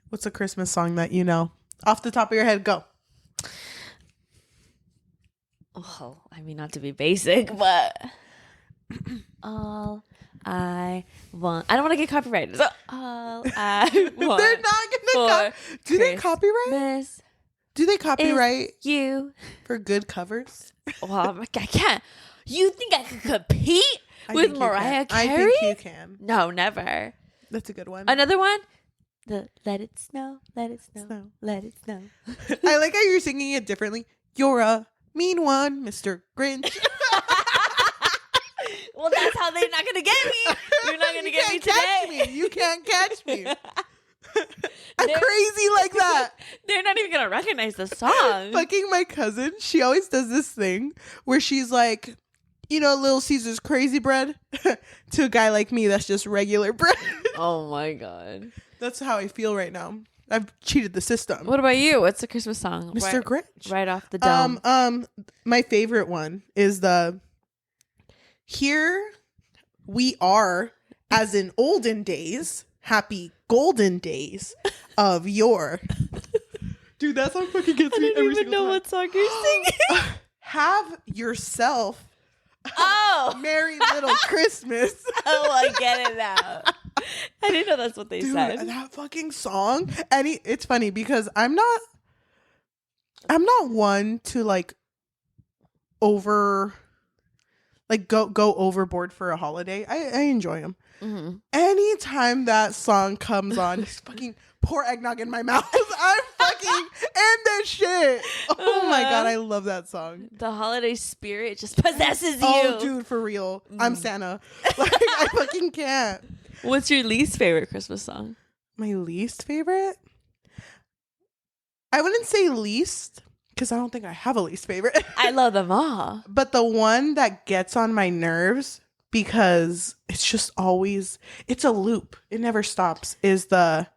What's a Christmas song that you know? Off the top of your head, go. Well, I mean, not to be basic, but all I want. I don't want to get copyrighted. So all I want. They're not gonna. Do they copyright? Do they copyright you for good covers? Well, I can't. You think I could compete with Mariah Carey? I think you can. No, never. That's a good one. Another one. The Let It Snow, Let It Snow, Let It Snow. I like how you're singing it differently. You're a mean one, Mr. Grinch. Well, that's how they're not gonna get me. You're not gonna get me today. You can't catch me. I'm crazy like that. They're not even gonna recognize the song. Fucking my cousin, she always does this thing where she's like, you know, Little Caesar's crazy bread to a guy like me that's just regular bread. Oh my god. That's how I feel right now. I've cheated the system. What about you? What's the Christmas song? Mr. Grinch. Right off the dome. My favorite one is the Here We Are as in olden days, happy golden days of yore. Dude, that song fucking gets me every single time. I don't even know what song you're singing. Have yourself a merry little Christmas. Oh, I get it now. I didn't know that's what they said. That fucking song. And it's funny because I'm not one to like go overboard for a holiday. I enjoy them. Mm-hmm. Anytime that song comes on, just fucking pour eggnog in my mouth. I'm fucking in this shit. Oh my god, I love that song. The holiday spirit just possesses you. Oh, dude, for real. I'm Santa. Like, I fucking can't. What's your least favorite Christmas song? My least favorite? I wouldn't say least, because I don't think I have a least favorite. I love them all. But the one that gets on my nerves, because it's just always, it's a loop. It never stops, is the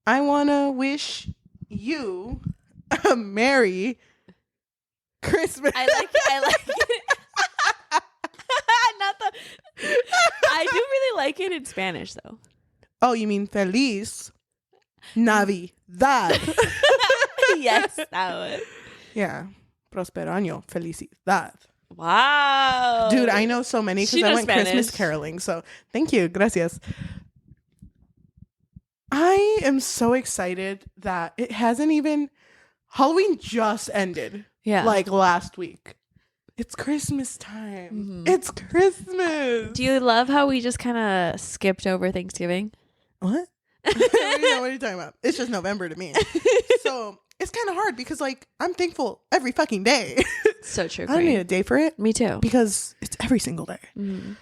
I want to wish you a Merry Christmas. I like it. Not the. I do really like it in Spanish, though. Oh, you mean Feliz Navidad? Yes, that one. Yeah. Prospero año. Felicidad. Wow. Dude, I know so many because I went Spanish. Christmas caroling. So thank you. Gracias. I am so excited that it hasn't even... Halloween just ended. Yeah. Like last week. It's Christmas time. Mm-hmm. It's Christmas. Do you love how we just kind of skipped over Thanksgiving? What? What are you talking about? It's just November to me. So it's kind of hard because like I'm thankful every fucking day. So true. I don't need a day for it. Me too. Because it's every single day. Mm-hmm.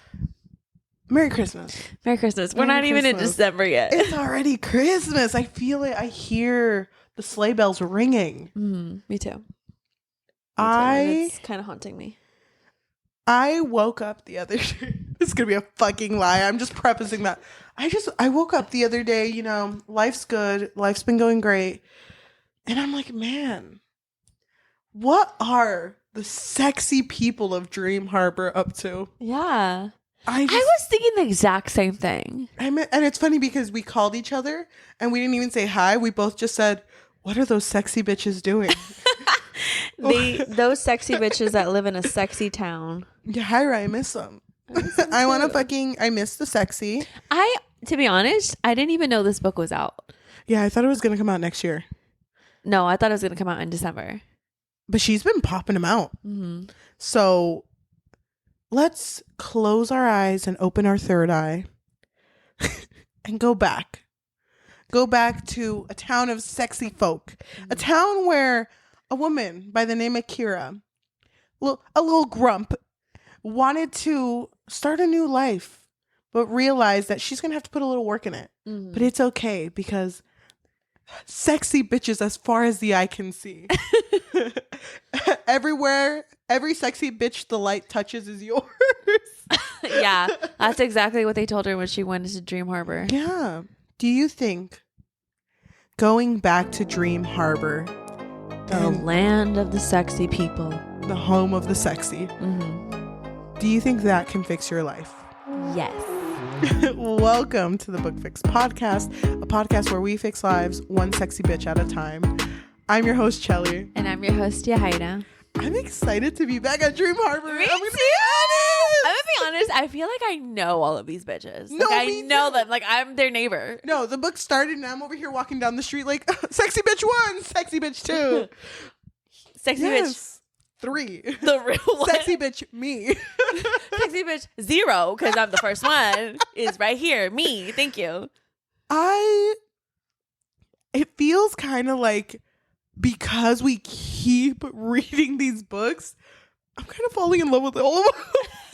Merry Christmas. Merry Christmas. We're not even in December yet. It's already Christmas. I feel it. I hear the sleigh bells ringing. Mm-hmm. Me too. It's kind of haunting me. I woke up the other day. This is going to be a fucking lie. I'm just prefacing that. I woke up the other day, you know, life's good. Life's been going great. And I'm like, man, what are the sexy people of Dream Harbor up to? Yeah. I was thinking the exact same thing. And it's funny because we called each other and we didn't even say hi. We both just said, what are those sexy bitches doing? Those sexy bitches that live in a sexy town. Yajaira, I miss them. I miss the sexy. To be honest, I didn't even know this book was out. Yeah, I thought it was going to come out next year. No, I thought it was going to come out in December. But she's been popping them out. Mm-hmm. So let's close our eyes and open our third eye and go back. Go back to a town of sexy folk. Mm-hmm. A town where a woman by the name of Kira, a little grump, wanted to start a new life, but realized that she's going to have to put a little work in it. Mm-hmm. But it's okay because sexy bitches as far as the eye can see. Everywhere, every sexy bitch the light touches is yours. Yeah, that's exactly what they told her when she went into Dream Harbor. Yeah. Do you think going back to Dream Harbor, the land of the sexy people, the home of the sexy, mm-hmm. Do you think that can fix your life? Yes. Welcome to the Book Fix Podcast, a podcast where we fix lives one sexy bitch at a time. I'm your host, Cheli. And I'm your host, Yajaira. I'm excited to be back at Dream Harbor. Me too. I'm gonna be honest. I feel like I know all of these bitches. No, like, I me know too. them. Like, I'm their neighbor. No, the book started and I'm over here walking down the street like, sexy bitch 1, sexy bitch 2. Sexy bitch 3. the real one. Sexy bitch me. Sexy bitch 0, because I'm the first one, is right here. Me. Thank you. It feels kind of like, because we keep reading these books, I'm kind of falling in love with all of them.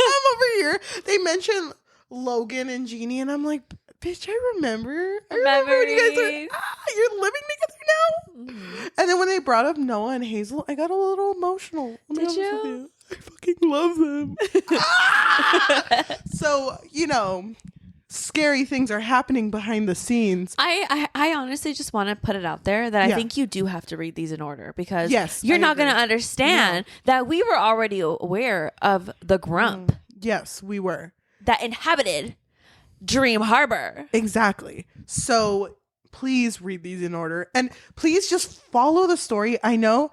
I'm over here. They mention Logan and Jeannie, and I'm like, bitch, I remember when you guys are, you're living together now. Mm-hmm. And then when they brought up Noah and Hazel, I got a little emotional. Did you? I fucking love them. So, scary things are happening behind the scenes. I honestly just want to put it out there that I think you do have to read these in order, because you're not going to understand that we were already aware of the grump. Yes, we were. That inhabited Dream Harbor. Exactly. So please read these in order. And please just follow the story. I know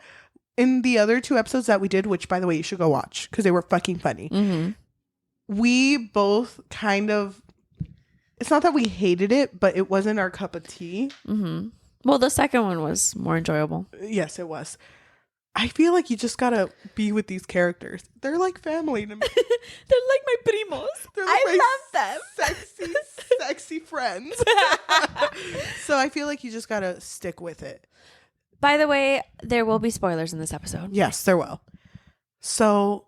in the other 2 episodes that we did, which by the way, you should go watch because they were fucking funny. Mm-hmm. We both kind of, it's not that we hated it, but it wasn't our cup of tea. Mm-hmm. Well, the second one was more enjoyable. Yes, it was. I feel like you just gotta be with these characters. They're like family to me. They're like my primos. They're like I love them. Sexy friends. So I feel like you just gotta stick with it. By the way, there will be spoilers in this episode. Yes, there will. So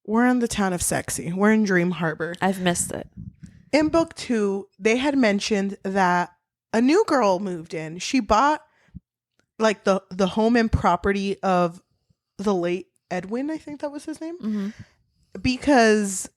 we're in the town of Sexy. We're in Dream Harbor. I've missed it. In book 2, they had mentioned that a new girl moved in. She bought like the home and property of the late Edwin, I think that was his name, mm-hmm. because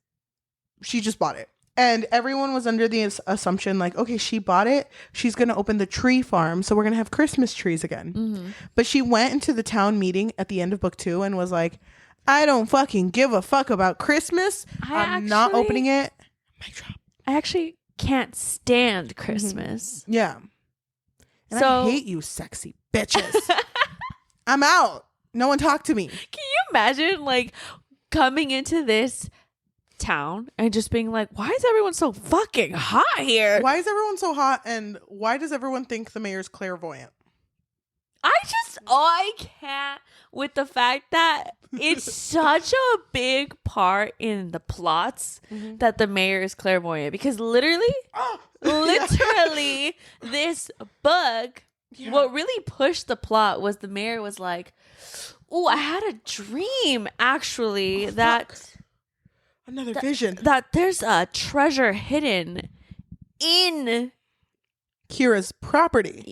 she just bought it. And everyone was under the assumption like, okay, she bought it. She's going to open the tree farm. So we're going to have Christmas trees again. Mm-hmm. But she went into the town meeting at the end of book 2 and was like, I don't fucking give a fuck about Christmas. I'm not opening it. Mic drop. I actually can't stand Christmas. Mm-hmm. Yeah. And so, I hate you sexy bitches. I'm out. No one talk to me. Can you imagine like coming into this town and just being like, why is everyone so fucking hot here? Why is everyone so hot, and why does everyone think the mayor's clairvoyant? I can't with the fact that it's such a big part in the plots that the mayor is clairvoyant, because literally this book, what really pushed the plot was the mayor was like, oh, I had a dream actually Another vision that there's a treasure hidden in Kira's property.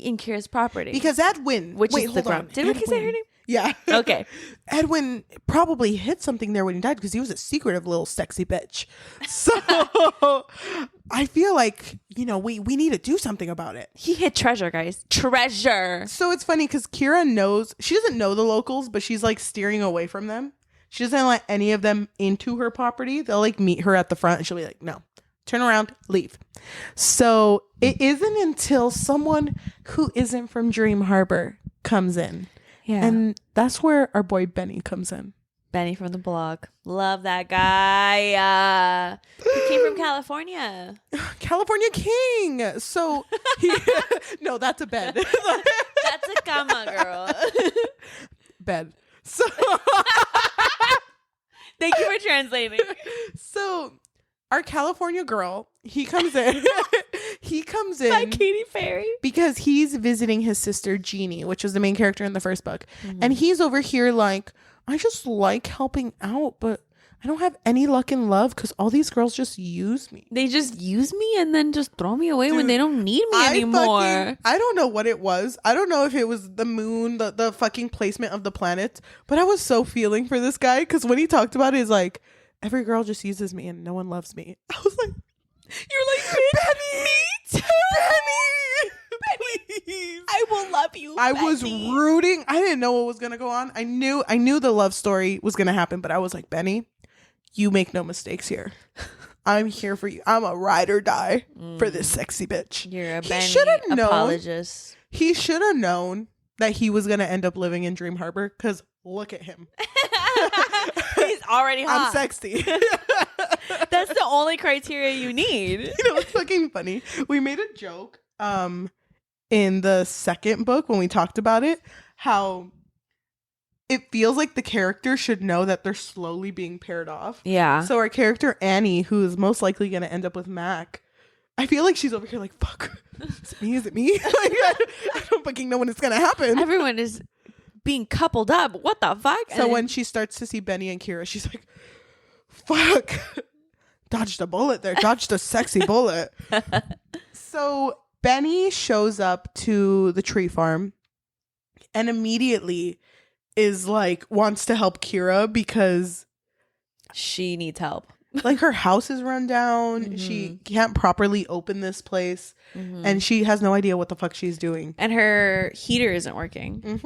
Because Edwin, which is the grump. Did we say her name? Yeah. Okay. Edwin probably hid something there when he died because he was a secretive little sexy bitch. So I feel like, we need to do something about it. He hid treasure, guys. Treasure. So it's funny because Kira knows, she doesn't know the locals, but she's like steering away from them. She doesn't let any of them into her property. They'll like meet her at the front and she'll be like, no, turn around, leave. So it isn't until someone who isn't from Dream Harbor comes in. Yeah. And that's where our boy Benny comes in. Benny from the blog. Love that guy. He came from California. California King. So no, that's a bed. That's a cama, girl. Bed. So thank you for translating. So our California girl, he comes in. By Katy Perry. Because he's visiting his sister Jeannie, which was the main character in the first book. Mm-hmm. And he's over here like, I just like helping out, but I don't have any luck in love because all these girls just use me. They just use me and then just throw me away when they don't need me anymore. I don't know what it was. I don't know if it was the moon, the fucking placement of the planets, but I was so feeling for this guy because when he talked about it, he's like, every girl just uses me and no one loves me. I was like, you're like, Benny, me too. Benny, please. I will love you. I was rooting. I didn't know what was going to go on. I knew the love story was going to happen, but I was like, Benny, you make no mistakes here. I'm here for you. I'm a ride or die for this sexy bitch. You're a Benny apologist. He should have known that he was going to end up living in Dream Harbor, because look at him. He's already hot. I'm sexy. That's the only criteria you need. You know, it's fucking funny. We made a joke in the second book when we talked about it, how it feels like the character should know that they're slowly being paired off. Yeah. So our character Annie, who is most likely going to end up with Mac, I feel like she's over here like, fuck, is it me? Is it me? Like, I don't fucking know when it's going to happen. Everyone is being coupled up. What the fuck? So when she starts to see Benny and Kira, she's like, fuck, dodged a bullet there. Dodged a sexy bullet. So Benny shows up to the tree farm and immediately is like, wants to help Kira because she needs help. Like, her house is run down. She can't properly open this place. And she has no idea what the fuck she's doing. And her heater isn't working.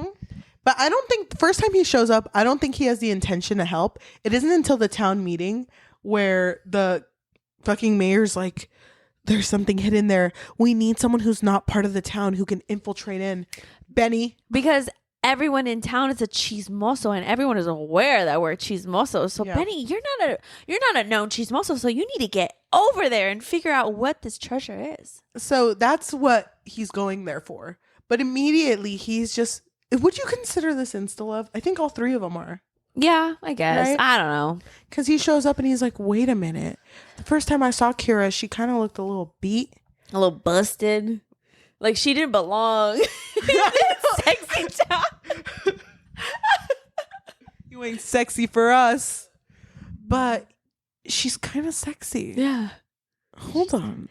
But I don't think, the first time he shows up, I don't think he has the intention to help. It isn't until the town meeting where the fucking mayor's like, there's something hidden there. We need someone who's not part of the town who can infiltrate in. Benny. Because everyone in town is a chismoso, and everyone is aware that we're chismosos. So Benny, you're not a known chismoso, so you need to get over there and figure out what this treasure is. So that's what he's going there for. But immediately he's just, would you consider this insta-love? I think all three of them are. Yeah, I guess. Right? I don't know. Because he shows up and he's like, wait a minute. The first time I saw Kira, she kind of looked a little beat. A little busted. Like she didn't belong in this sexy town. You ain't sexy for us. But she's kind of sexy. Yeah. Hold on.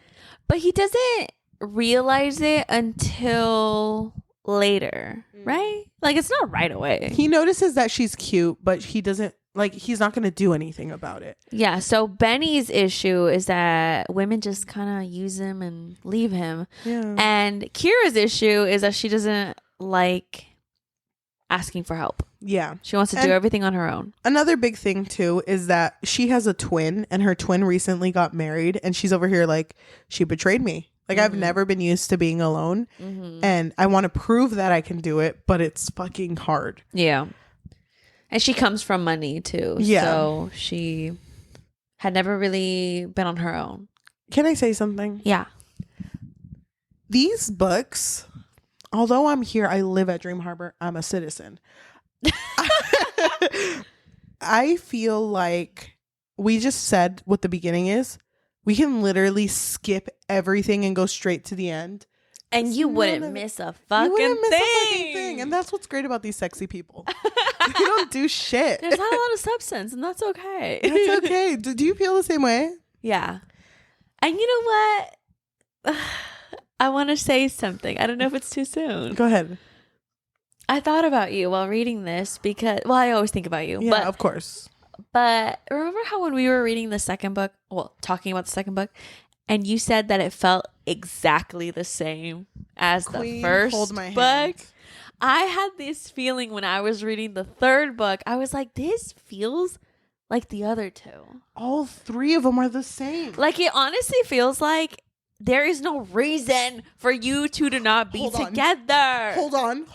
But he doesn't realize it until later, right? Like, it's not right away. He notices that she's cute, but he doesn't, like, he's not going to do anything about it. Yeah, so Benny's issue is that women just kind of use him and leave him. Yeah. And Kira's issue is that she doesn't like asking for help. Yeah. She wants to do everything on her own. Another big thing, too, is that she has a twin, and her twin recently got married, and she's over here like, she betrayed me. Like, I've never been used to being alone, and I want to prove that I can do it, but it's fucking hard. Yeah. And she comes from money, too. Yeah. So she had never really been on her own. Can I say something? Yeah. These books, although I'm here, I live at Dream Harbor, I'm a citizen. I feel like we just said what the beginning is. We can literally skip everything and go straight to the end. And you wouldn't miss a fucking thing. And that's what's great about these sexy people. They don't do shit. There's not a lot of substance, and that's okay. That's okay. Do you feel the same way? Yeah. And you know what? I want to say something. I don't know if it's too soon. Go ahead. I thought about you while reading this because, well, I always think about you. Yeah, but, of course. But remember how when we were reading the second book, well, talking about the second book, and you said that it felt exactly the same as the first book? I had this feeling when I was reading the third book. I was like, this feels like the other two. All three of them are the same. Like, it honestly feels like there is no reason for you two to not be together. Hold on.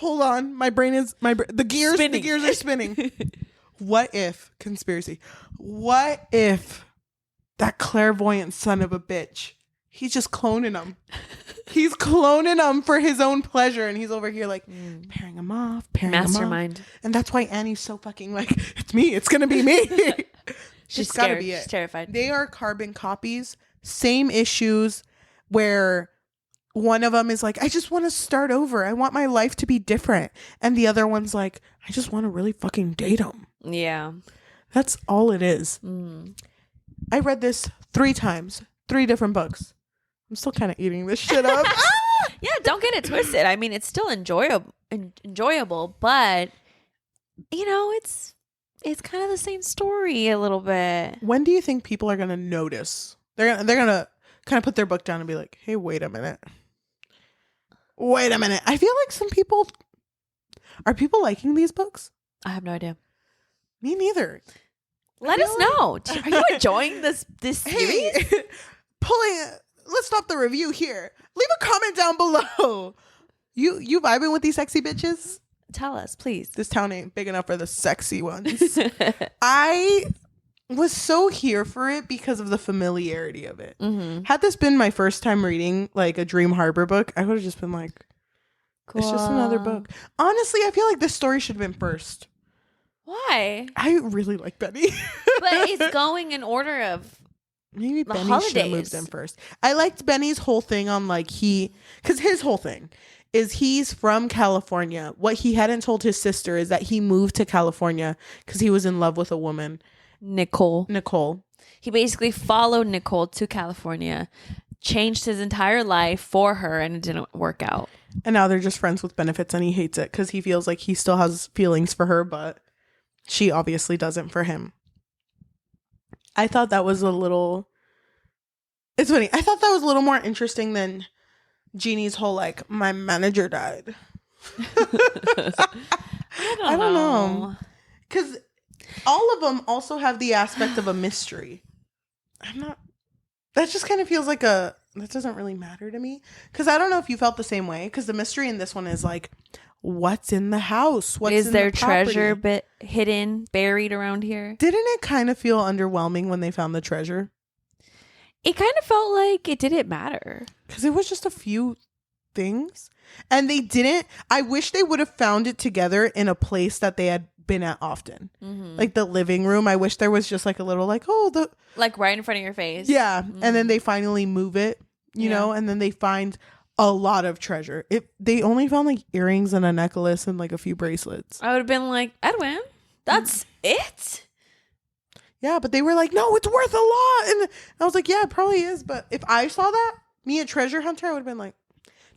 The gears are spinning. What if, conspiracy, what if that clairvoyant son of a bitch, he's just cloning them. He's cloning them for his own pleasure. And he's over here like pairing them off, Mastermind. And that's why Annie's so fucking like, it's me. It's going to be me. She's gotta be it. She's terrified. They are carbon copies. Same issues where one of them is like, I just want to start over. I want my life to be different. And the other one's like, I just want to really fucking date him. Yeah. That's all it is. I read this 3 times, 3 different books. I'm still kind of eating this shit up. Yeah, don't get it twisted. I mean, it's still enjoyable, but you know, it's kind of the same story a little bit. When do you think people are gonna notice? They're gonna kind of put their book down and be like, "Hey, wait a minute. I feel like some people are liking these books. I have no idea. Me neither. Let us know. Are you enjoying this series? Hey, let's stop the review here. Leave a comment down below. You vibing with these sexy bitches? Tell us, please. This town ain't big enough for the sexy ones. I was so here for it because of the familiarity of it. Mm-hmm. Had this been my first time reading like a Dream Harbor book, I would have just been like, cool. It's just another book. Honestly, I feel like this story should have been first. Why? I really like Benny. But it's going in order of maybe the Benny holidays. should have moved in first. I liked Benny's whole thing on like because his whole thing is he's from California. What he hadn't told his sister is that he moved to California because he was in love with a woman. Nicole. He basically followed Nicole to California, changed his entire life for her, and it didn't work out. And now they're just friends with benefits, and he hates it because he feels like he still has feelings for her, but she obviously doesn't for him. I thought that was it's funny. I thought that was a little more interesting than Jeannie's whole, like, my manager died. I don't know. Because all of them also have the aspect of a mystery. That just kind of feels like that doesn't really matter to me. Because I don't know if you felt the same way. Because the mystery in this one is like, what's in the house? Is there treasure hidden, buried around here? Didn't it kind of feel underwhelming when they found the treasure? It kind of felt like it didn't matter. Because it was just a few things. And they didn't. I wish they would have found it together in a place that they had been at often. Mm-hmm. Like the living room. I wish there was just like a little like, like right in front of your face. Yeah. Mm-hmm. And then they finally move it, you know, and then they find a lot of treasure. They only found like earrings and a necklace and like a few bracelets. I would have been like, Edwin, that's it? Yeah, but they were like, no, it's worth a lot. And I was like, yeah, it probably is. But if I saw that, me a treasure hunter, I would have been like,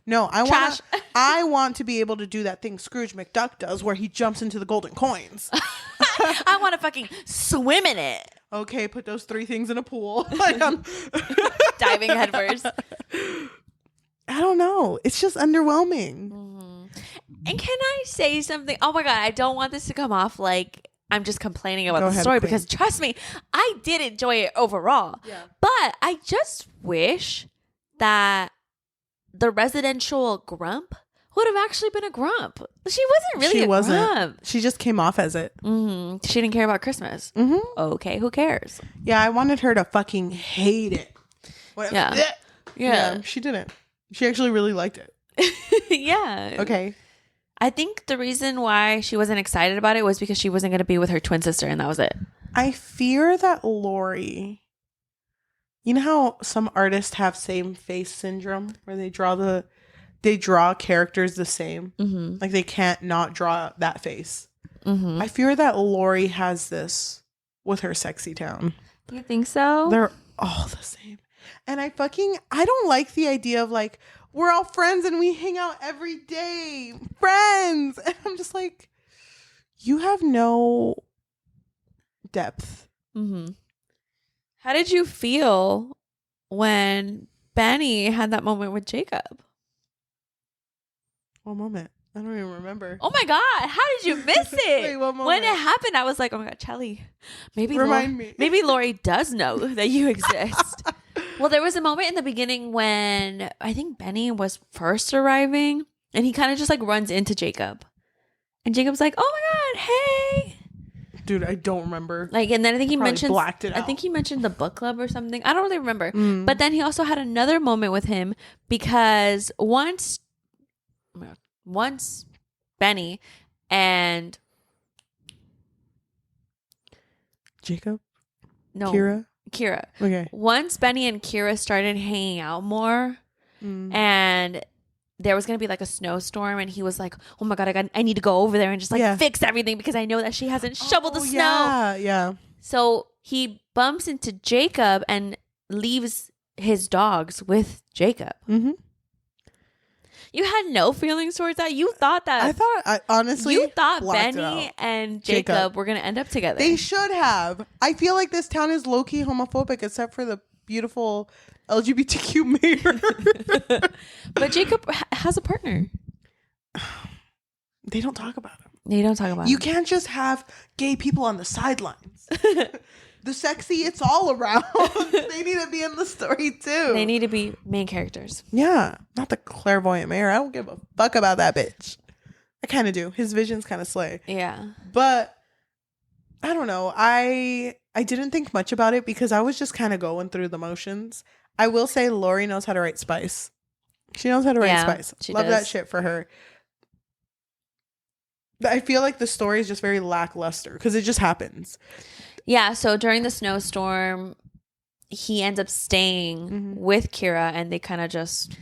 no, I want to be able to do that thing Scrooge McDuck does where he jumps into the golden coins. I want to fucking swim in it. Okay, put those 3 things in a pool. Diving headfirst. I don't know. It's just underwhelming. Mm-hmm. And can I say something? Oh my God, I don't want this to come off like I'm just complaining about the story because trust me, I did enjoy it overall. Yeah. But I just wish that the residential grump would have actually been a grump. She wasn't really grump. She just came off as it. Mm-hmm. She didn't care about Christmas. Mm-hmm. Okay, who cares? Yeah, I wanted her to fucking hate it. Yeah, she didn't. She actually really liked it. Yeah. Okay. I think the reason why she wasn't excited about it was because she wasn't going to be with her twin sister, and that was it. I fear that Laurie... You know how some artists have same face syndrome where they draw characters the same? Mm-hmm. Like they can't not draw that face. Mm-hmm. I fear that Laurie has this with her sexy town. You think so? They're all the same. And I don't like the idea of like, we're all friends and we hang out every day. Friends. And I'm just like, you have no depth. Mm-hmm. How did you feel when Benny had that moment with Jacob? What moment? I don't even remember. Oh my God. How did you miss it? Wait, what moment? When it happened, I was like, oh my God, Cheli. Maybe Laurie does know that you exist. Well, there was a moment in the beginning when I think Benny was first arriving and he kind of just like runs into Jacob. And Jacob's like, oh my God, hey. Dude, I don't remember. Like, and then I think he mentioned, blacked it out. I think he mentioned the book club or something. I don't really remember. Mm. But then he also had another moment with him because once Benny and Jacob? No. Kira. Okay. Once Benny and Kira started hanging out more and there was going to be like a snowstorm and he was like, oh my God, I need to go over there and just like fix everything because I know that she hasn't shoveled the snow. Yeah. So he bumps into Jacob and leaves his dogs with Jacob. Mm-hmm. You had no feelings towards that? You thought that... honestly... You thought Benny and Jacob were going to end up together. They should have. I feel like this town is low-key homophobic except for the beautiful LGBTQ mayor. But Jacob has a partner. They don't talk about him. They don't talk about You can't just have gay people on the sidelines. The sexy, it's all around. They need to be in the story too. They need to be main characters. Yeah. Not the clairvoyant mayor. I don't give a fuck about that bitch. I kind of do. His vision's kind of slay. Yeah. But I don't know. I didn't think much about it because I was just kind of going through the motions. I will say Laurie knows how to write spice. She knows how to write spice. Love that shit for her. But I feel like the story is just very lackluster because it just happens. Yeah, so during the snowstorm, he ends up staying with Kira, and they kind of just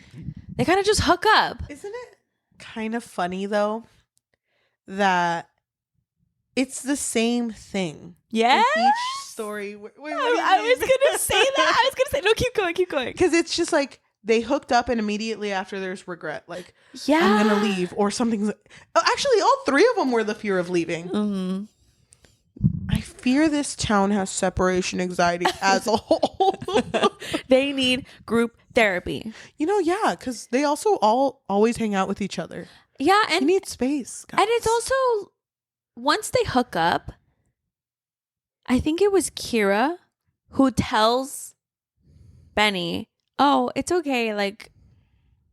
hook up. Isn't it kind of funny though that it's the same thing? Yeah, each story. Wait, I was gonna say that. I was gonna say no. Keep going. Because it's just like they hooked up, and immediately after there's regret. Like, yeah, I'm gonna leave, or something's. Oh, actually, all three of them were the fear of leaving. Mm-hmm. I fear this town has separation anxiety as a whole. They need group therapy. Yeah, because they also always hang out with each other. Yeah, and you need space. Guys. And it's also, once they hook up, I think it was Kira who tells Benny, oh, it's okay, like,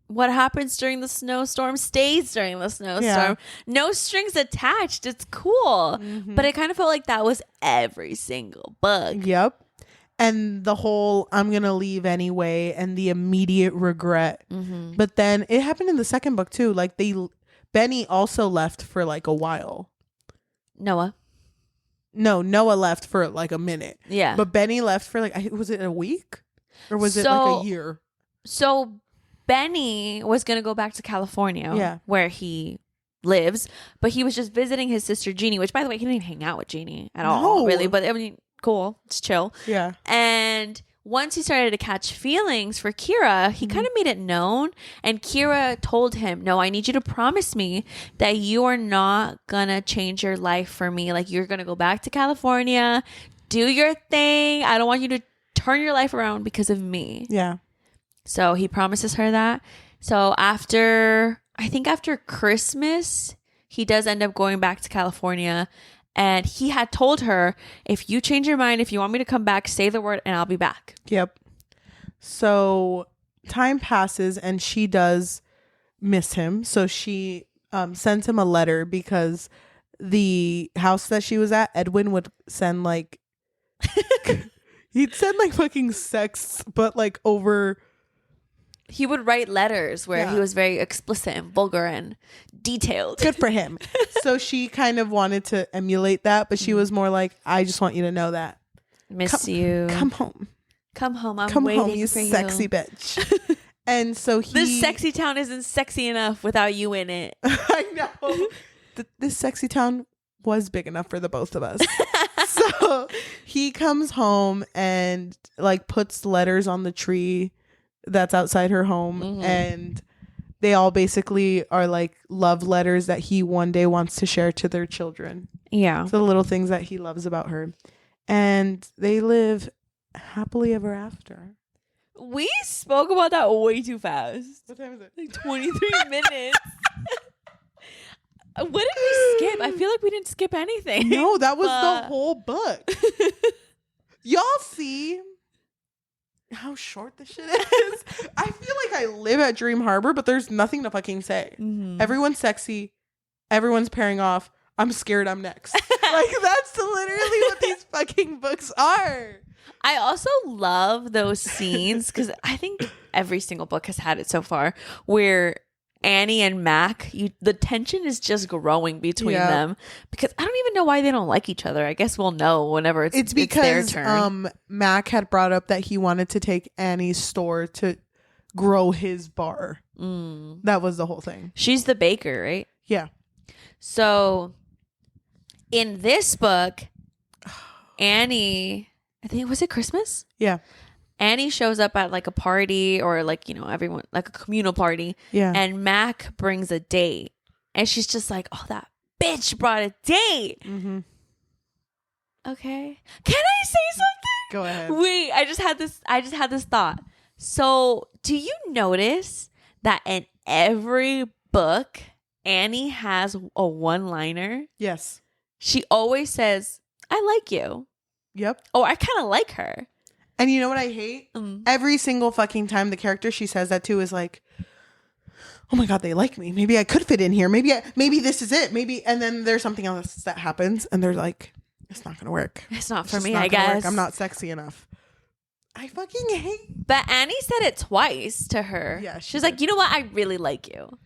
what happens during the snowstorm stays during the snowstorm. Yeah. No strings attached. It's cool. Mm-hmm. But it kind of felt like that was every single book. Yep. And the whole I'm going to leave anyway and the immediate regret. Mm-hmm. But then it happened in the second book too. Like Benny also left for like a while. Noah left for like a minute. Yeah. But Benny left for like, was it a week? Or was it like a year? So Benny was going to go back to California, where he lives, but he was just visiting his sister Jeannie, which, by the way, he didn't even hang out with Jeannie at all, really. But I mean, cool. It's chill. Yeah. And once he started to catch feelings for Kira, he kind of made it known. And Kira told him, no, I need you to promise me that you are not going to change your life for me. Like, you're going to go back to California, do your thing. I don't want you to turn your life around because of me. Yeah. So he promises her that. So after Christmas, he does end up going back to California. And he had told her, if you change your mind, if you want me to come back, say the word and I'll be back. Yep. So time passes and she does miss him. So she sends him a letter because the house that she was at, Edwin would send like... he'd send like fucking sex, but like over... He would write letters where he was very explicit and vulgar and detailed. Good for him. So she kind of wanted to emulate that, but she was more like, I just want you to know that. Miss you. Come home. Come home. I'm waiting for you. You sexy bitch. And so this sexy town isn't sexy enough without you in it. I know. This sexy town was big enough for the both of us. So he comes home and like puts letters on the tree that's outside her home, and they all basically are like love letters that he one day wants to share to their children. Yeah. So the little things that he loves about her. And they live happily ever after. We spoke about that way too fast. What time is it? Like 23 minutes. What did we skip? I feel like we didn't skip anything. No, that was the whole book. Y'all see how short this shit is? I feel like I live at Dream Harbor, but there's nothing to fucking say. Mm-hmm. Everyone's sexy. Everyone's pairing off. I'm scared I'm next. Like, that's literally what these fucking books are. I also love those scenes because I think every single book has had it so far where Annie and Mac, the tension is just growing between them because I don't even know why they don't like each other. I guess we'll know whenever it's because their turn. Mac had brought up that he wanted to take Annie's store to grow his bar. That was the whole thing. She's the baker, right? Yeah. So in this book, Annie, I think, was it Christmas? Yeah. Annie shows up at like a party or like, everyone, like a communal party. Yeah. And Mac brings a date. And she's just like, oh, that bitch brought a date. Mm-hmm. Okay. Can I say something? Go ahead. Wait, I just had this thought. So do you notice that in every book, Annie has a one-liner. Yes. She always says, I like you. Yep. Oh, I kind of like her. And you know what I hate? Every single fucking time the character she says that to is like, oh my God, they like me. Maybe I could fit in here. Maybe this is it. Maybe. And then there's something else that happens and they're like, it's not going to work. It's not for me, I guess. Work. I'm not sexy enough. I fucking hate. But Annie said it twice to her. Yeah. She's like, you know what? I really like you.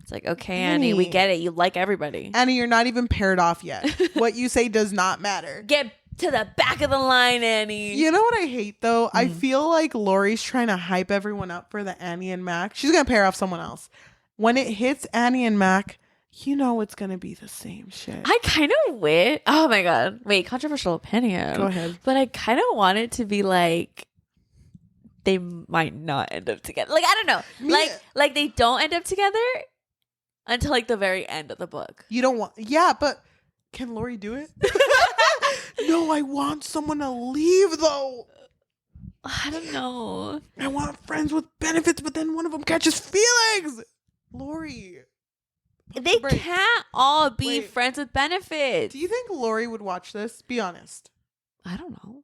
It's like, okay, Annie, we get it. You like everybody. Annie, you're not even paired off yet. What you say does not matter. Get to the back of the line, Annie. You know what I hate, though? I feel like Laurie's trying to hype everyone up for the Annie and Mac. She's going to pair off someone else. When it hits Annie and Mac, you know it's going to be the same shit. I kind of wish. Oh, my God. Wait, controversial opinion. Go ahead. But I kind of want it to be like they might not end up together. Like, I don't know. Like they don't end up together until like the very end of the book. You don't want. Yeah, but can Laurie do it? No, I want someone to leave, though. I don't know. I want friends with benefits, but then one of them catches feelings. Laurie. They can't all be friends with benefits. Do you think Laurie would watch this? Be honest. I don't know.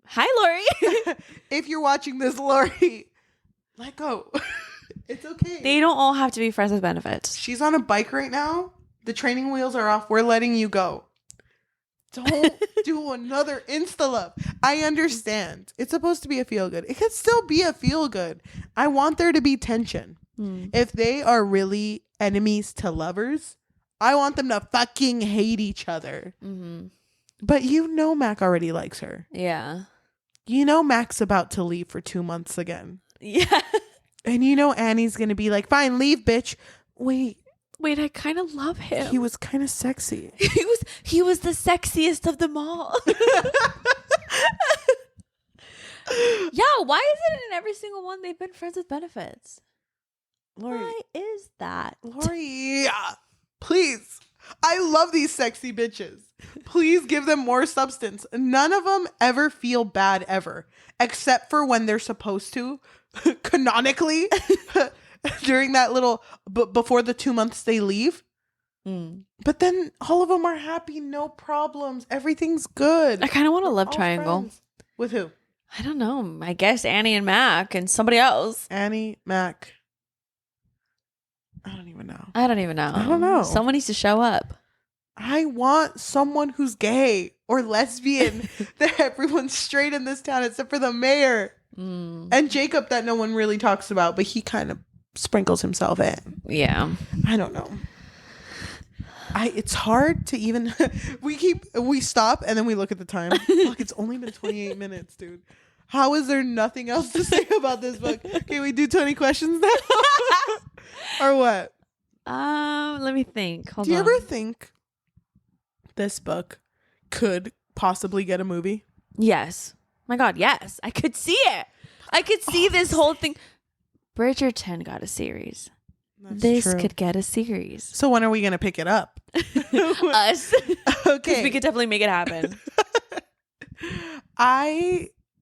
Hi, Laurie. If you're watching this, Laurie, let go. It's okay. They don't all have to be friends with benefits. She's on a bike right now. The training wheels are off. We're letting you go. Don't do another Insta-love. I understand. It's supposed to be a feel-good. It could still be a feel-good. I want there to be tension. If they are really enemies to lovers, I want them to fucking hate each other. But you know Mac already likes her. Yeah. You know Mac's about to leave for 2 months again. Yeah. And you know Annie's going to be like, fine, leave, bitch. Wait, I kind of love him. He was kind of sexy. He was the sexiest of them all. Yeah, why is it in every single one they've been friends with benefits? Laurie. Why is that? Laurie, please. I love these sexy bitches. Please give them more substance. None of them ever feel bad ever, except for when they're supposed to, canonically, during that little, before the 2 months they leave. But then all of them are happy, no problems. Everything's good. I kind of want a love triangle. Friends. With who? I don't know. I guess Annie and Mac and somebody else. Annie, Mac. I don't even know. I don't know. Someone needs to show up. I want someone who's gay or lesbian. That everyone's straight in this town except for the mayor. And Jacob, that no one really talks about, but he kind of sprinkles himself in. Yeah. I don't know. It's hard to even we stop and then we look at the time. Look, it's only been 28 minutes, dude. How is there nothing else to say about this book? Can we do 20 questions now? Or what? Let me think. Hold on. Do you ever think this book could possibly get a movie? Yes. My God, yes. I could see it. I could see this whole thing. Bridgerton got a series. This could get a series. So when are we going to pick it up? Us. Okay. Because we could definitely make it happen.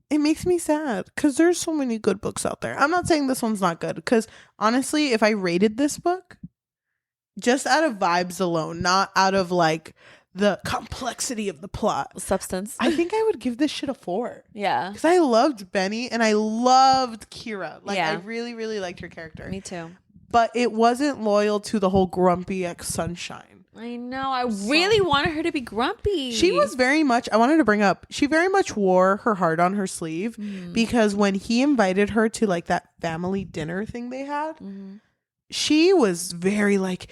It makes me sad because there's so many good books out there. I'm not saying this one's not good because honestly, if I rated this book just out of vibes alone, not out of like the complexity of the plot, substance, I think I would give this shit a 4. Yeah. Because I loved Benny and I loved Kira. Like yeah. I really, really liked her character. Me too. But it wasn't loyal to the whole grumpy ex-sunshine. I know. I really wanted her to be grumpy. She was very much, I wanted to bring up, she very much wore her heart on her sleeve because when he invited her to like that family dinner thing they had, she was very like,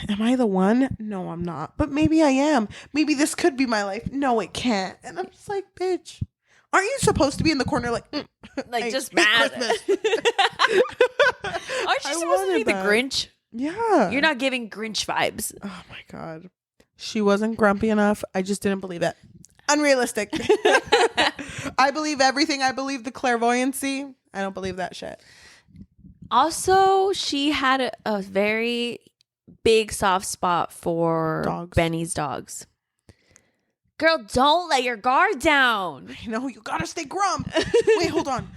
am I the one? No, I'm not. But maybe I am. Maybe this could be my life. No, it can't. And I'm just like, bitch, aren't you supposed to be in the corner like just mad? Aren't you supposed to be the Grinch? Yeah. You're not giving Grinch vibes. Oh my God. She wasn't grumpy enough. I just didn't believe it. Unrealistic. I believe everything. I believe the clairvoyancy. I don't believe that shit. Also, she had a very big soft spot for dogs. Benny's dogs. Girl, don't let your guard down. I know. You gotta stay grump. Wait, hold on.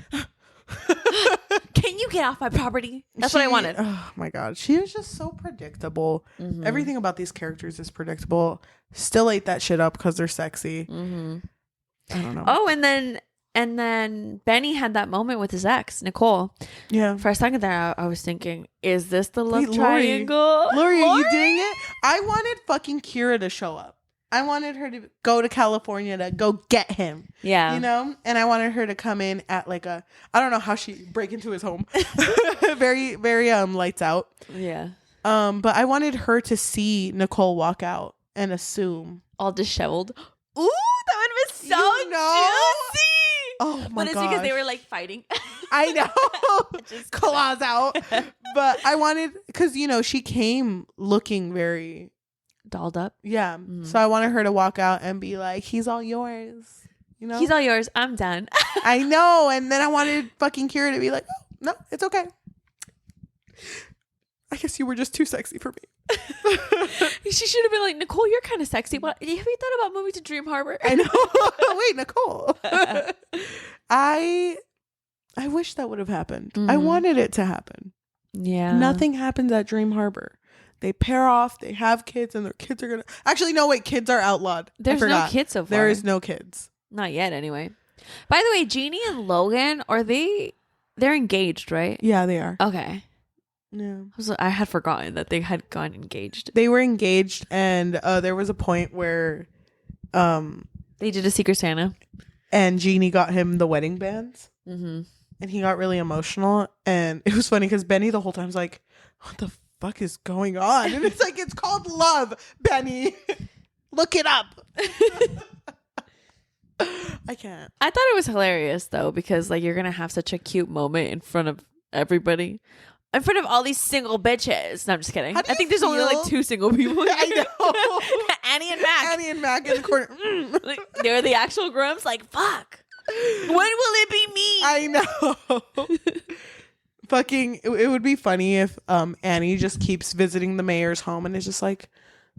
can you get off my property? That's what I wanted. Oh my God. She was just so predictable. Mm-hmm. Everything about these characters is predictable. Still ate that shit up because they're sexy. Mm-hmm. I don't know. Oh, and then Benny had that moment with his ex, Nicole. Yeah. For a second there, I was thinking, is this the love Wait, triangle? Laurie, are you doing it? I wanted fucking Kira to show up. I wanted her to go to California to go get him. Yeah. You know? And I wanted her to come in at like I don't know how she break into his home. Very, very lights out. Yeah. But I wanted her to see Nicole walk out and assume. All disheveled. Ooh, that would have been so juicy. Oh my god. But it's because they were like fighting. I know. Just claws out. But I wanted, because she came looking very dolled up. Yeah. So I wanted her to walk out and be like, he's all yours. He's all yours. I'm done. I know. And then I wanted fucking Kira to be like, oh, no, it's okay. I guess you were just too sexy for me. She should have been like, Nicole, you're kind of sexy. What have you thought about moving to Dream Harbor? I know. Wait, Nicole. I wish that would have happened. Mm-hmm. I wanted it to happen. Yeah. Nothing happens at Dream Harbor. They pair off, they have kids, and their kids are gonna actually no wait, kids are outlawed. There's no kids so far. There is no kids. Not yet anyway. By the way, Jeannie and Logan, they're engaged, right? Yeah, they are. Okay. Yeah. I had forgotten that they had gotten engaged. They were engaged, and there was a point where they did a Secret Santa. And Jeannie got him the wedding bands. Mm-hmm. And he got really emotional. And it was funny because Benny the whole time's like, what the fuck is going on? And it's like, it's called love, Benny. Look it up. I can't. I thought it was hilarious though, because like you're gonna have such a cute moment in front of everybody, in front of all these single bitches. No, I'm just kidding. I think there's only like 2 single people. I know. Annie and Mac. Annie and Mac in the corner. Like, they're the actual grumps. Like, fuck. When will it be me? I know. Fucking, it would be funny if Annie just keeps visiting the mayor's home and is just like,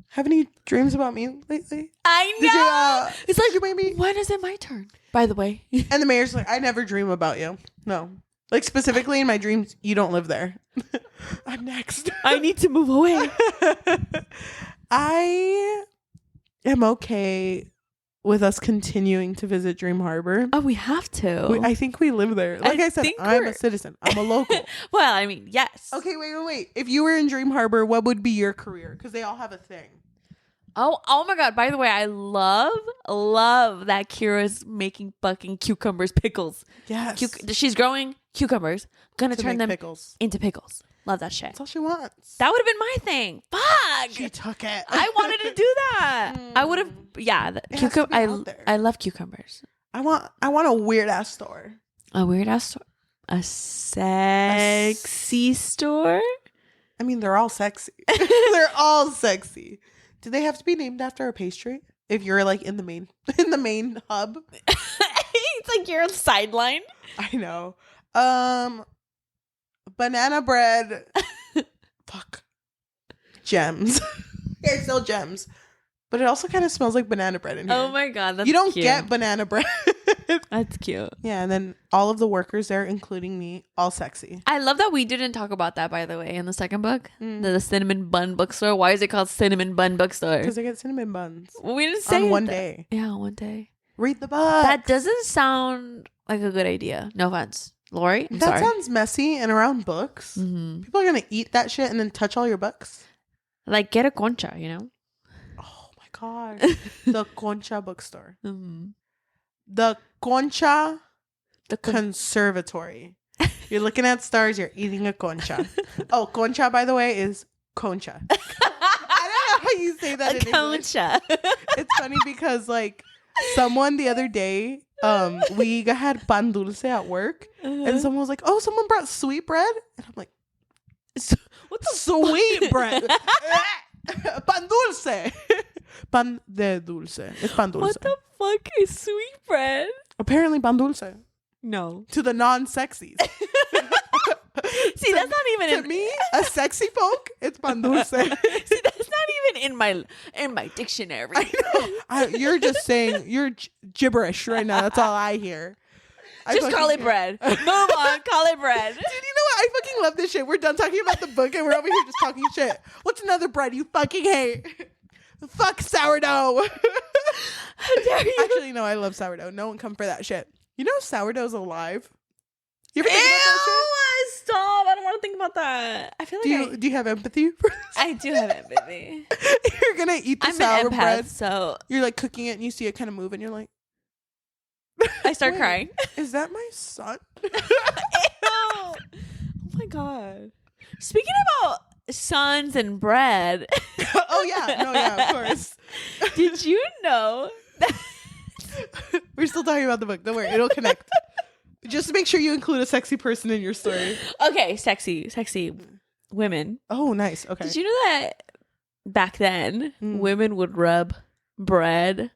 have any dreams about me lately? I know. It's like, maybe. When is it my turn? By the way. And the mayor's like, I never dream about you. No. Like, specifically in my dreams, you don't live there. I'm next. I need to move away. I am okay with us continuing to visit Dream Harbor. Oh, we have to. I think we live there. Like I said, I'm a citizen. I'm a local. Well, I mean, yes. Okay, wait. If you were in Dream Harbor, what would be your career? Because they all have a thing. Oh my God. By the way, I love that Kira's making fucking cucumbers pickles. Yes. She's growing cucumbers. Gonna turn them pickles into pickles. Love that shit. That's all she wants. That would have been my thing. Fuck. She took it. I wanted to do that. I would have. Yeah. I love cucumbers. I want a weird ass store. A weird ass store. A sexy store. I mean, they're all sexy. They're all sexy. Do they have to be named after a pastry? If you're like in the main hub, it's like your sideline. I know. Banana bread. Fuck. Gems. They're still gems. But it also kind of smells like banana bread in here. Oh my God, that's You don't cute. get banana bread. That's cute. Yeah, and then all of the workers there, including me, all sexy. I love that we didn't talk about that, by the way, in the second book. The cinnamon bun bookstore. Why is it called cinnamon bun bookstore? Because they get cinnamon buns. We didn't say on one day. Yeah, one day. Read the book. That doesn't sound like a good idea. No offense. Lori, I'm sorry. That sounds messy and around books. Mm-hmm. People are going to eat that shit and then touch all your books. Like, get a concha, you know? Oh my God. The Concha bookstore. Mm-hmm. The Concha Conservatory. You're looking at stars, you're eating a concha. Oh, concha, by the way, is concha. I don't know how you say that in concha. English. It's funny because, like, someone the other day, we had pan dulce at work, and someone was like, oh, someone brought sweet bread? And I'm like, what the sweet bread? Pan dulce. Pan de dulce. It's pan dulce. What the fuck is sweet bread? Apparently pan dulce. No. To the non-sexies. See, that's not even to me, a sexy folk, it's pan dulce. See, that's not even in my dictionary. I know. You're just saying, you're gibberish right now. That's all I hear. Just call it bread. Move on, call it bread. Dude, you know what? I fucking love this shit. We're done talking about the book and we're over here just talking shit. What's another bread you fucking hate? Fuck sourdough. How dare you? Actually, no, I love sourdough. No one come for that shit. You know sourdough's alive? You ever think about that shit? Stop. I don't want to think about that. I feel like do you have empathy for this? I do have empathy. You're going to eat the I'm sour an empath, bread. so You're like cooking it and you see it kind of move and you're like, I start crying. Is that my son? Ew. Oh my God. Speaking about sons and bread. Oh, yeah. No, yeah, of course. Did you know that we're still talking about the book. Don't worry. It'll connect. Just make sure you include a sexy person in your story. Okay, sexy women. Oh, nice. Okay. Did you know that back then women would rub bread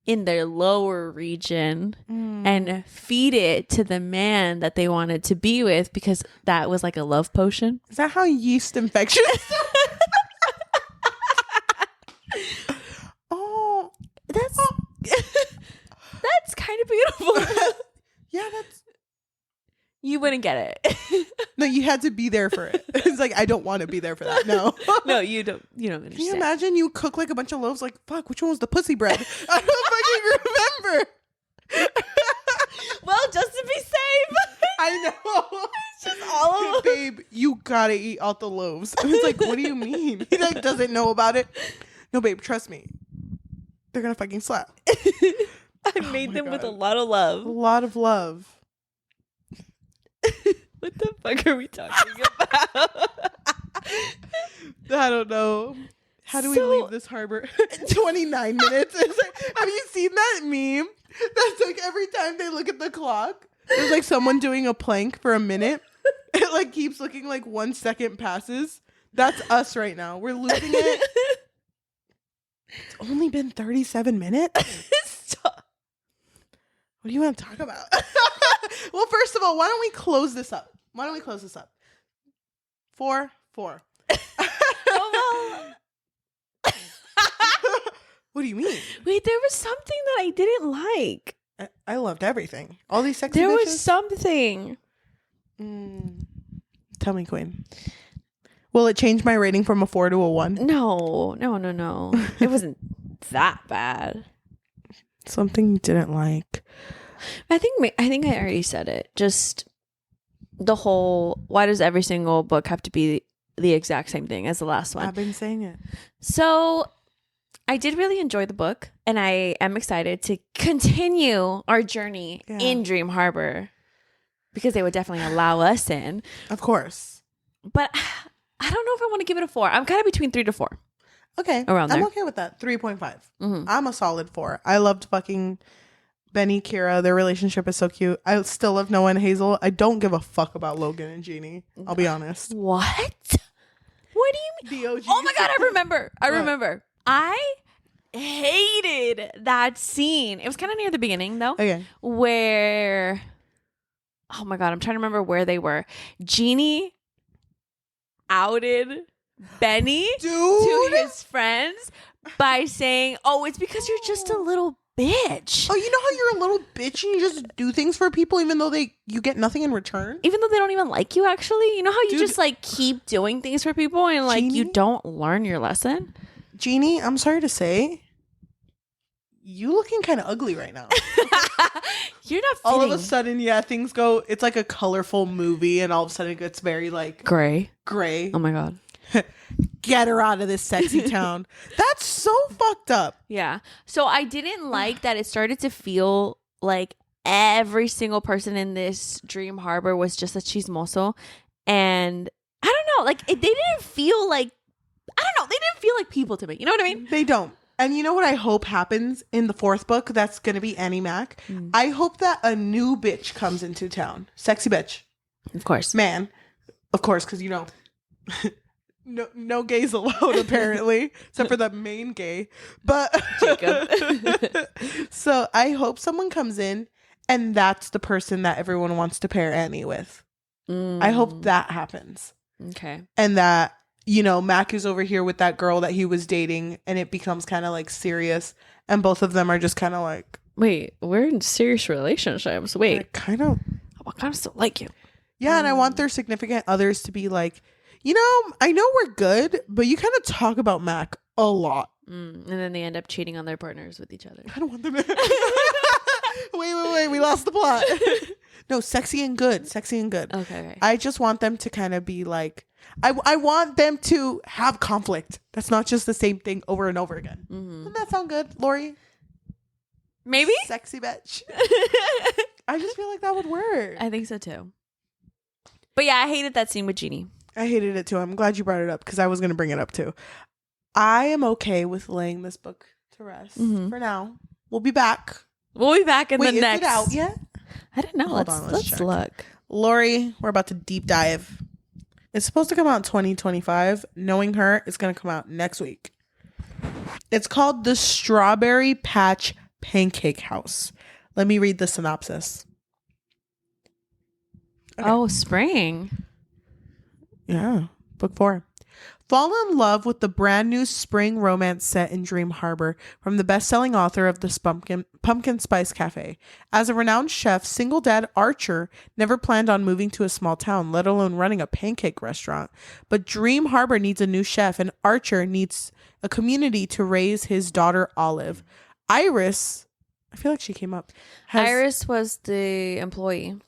in their lower region and feed it to the man that they wanted to be with because that was like a love potion? Is that how yeast infections? Oh, that's kind of beautiful. Yeah, that's. You wouldn't get it. No, you had to be there for it. It's like, I don't want to be there for that. No. No, you don't understand. Can you imagine you cook like a bunch of loaves? Like, fuck, which one was the pussy bread? I don't fucking remember. Well, just to be safe. I know. It's just all of them. Babe, you gotta eat out the loaves. And it's like, what do you mean? He like doesn't know about it. No, babe, trust me. They're gonna fucking slap. I made them with a lot of love. A lot of love. What the fuck are we talking about? I don't know. How do we leave this harbor? 29 minutes. It's like, have you seen that meme? That's like every time they look at the clock, there's like someone doing a plank for a minute. It like keeps looking like 1 second passes. That's us right now. We're losing it. It's only been 37 minutes. Stop. What do you want to talk about? Well, first of all, why don't we close this up? 4. Oh, well. What do you mean? Wait, there was something that I didn't like. I loved everything. All these sexy There bitches? was something. Tell me, Queen. Will it change my rating from a 4 to a 1? No. It wasn't that bad. Something you didn't like. I think I already said it. Just the whole, why does every single book have to be the exact same thing as the last one? I've been saying it. So I did really enjoy the book, and I am excited to continue our journey in Dream Harbor because they would definitely allow us in. Of course. But I don't know if I want to give it a 4. I'm kind of between 3 to 4. Okay. Around there. I'm okay with that. 3.5. I'm a solid 4. I loved fucking Benny, Kira. Their relationship is so cute. I still love Noah and Hazel. I don't give a fuck about Logan and Jeannie. I'll be honest. What? What do you mean? The OG. Oh my God, I remember. I hated that scene. It was kind of near the beginning, though. Okay. Where, oh my God, I'm trying to remember where they were. Jeannie outed Benny to his friends by saying, "Oh, it's because you're just a little bitch." Oh, you know how you're a little bitch and you just do things for people even though you get nothing in return? Even though they don't even like you, actually. You know how you just like keep doing things for people and like Jeannie? you don't learn your lesson? Jeannie, I'm sorry to say, you looking kind of ugly right now. You're not fitting. All of a sudden, things go, it's like a colorful movie and all of a sudden it gets very like gray. Oh my God. Get her out of this sexy town. That's so fucked up. Yeah. So I didn't like that it started to feel like every single person in this Dream Harbor was just a chismoso. And I don't know, like they didn't feel like, I don't know, they didn't feel like people to me. You know what I mean? They don't. And you know what I hope happens in the 4th book? That's going to be Annie Mac. I hope that a new bitch comes into town. Sexy bitch. Of course. Man. Of course, because, you know, no gays allowed, apparently, except for the main gay. But Jacob. So I hope someone comes in and that's the person that everyone wants to pair Annie with. I hope that happens. Okay. And that, you know, Mac is over here with that girl that he was dating and it becomes kind of like serious and both of them are just kind of like wait, we're in serious relationships. Wait. I kind of still like you. Yeah, and I want their significant others to be like, I know we're good, but you kind of talk about Mac a lot. And then they end up cheating on their partners with each other. I don't want them to... Wait. We lost the plot. No, sexy and good. Okay. I just want them to kind of be like, I want them to have conflict. That's not just the same thing over and over again. Doesn't that sound good, Laurie? Maybe? Sexy bitch. I just feel like that would work. I think so too. But yeah, I hated that scene with Jeannie. I hated it too. I'm glad you brought it up because I was going to bring it up too. I am okay with laying this book to rest for now. We'll be back. In the next. Is it out yet? I don't know. Let's look. Laurie, we're about to deep dive. It's supposed to come out in 2025. Knowing her, it's going to come out next week. It's called The Strawberry Patch Pancake House. Let me read the synopsis. Okay. Oh, spring. Yeah. Book 4. Fall in love with the brand new spring romance set in Dream Harbor from the best-selling author of this Pumpkin Spice Cafe. As a renowned chef, single dad Archer never planned on moving to a small town, let alone running a pancake restaurant. But Dream Harbor needs a new chef, and Archer needs a community to raise his daughter Olive. Iris, I feel like she came up. Iris was the employee.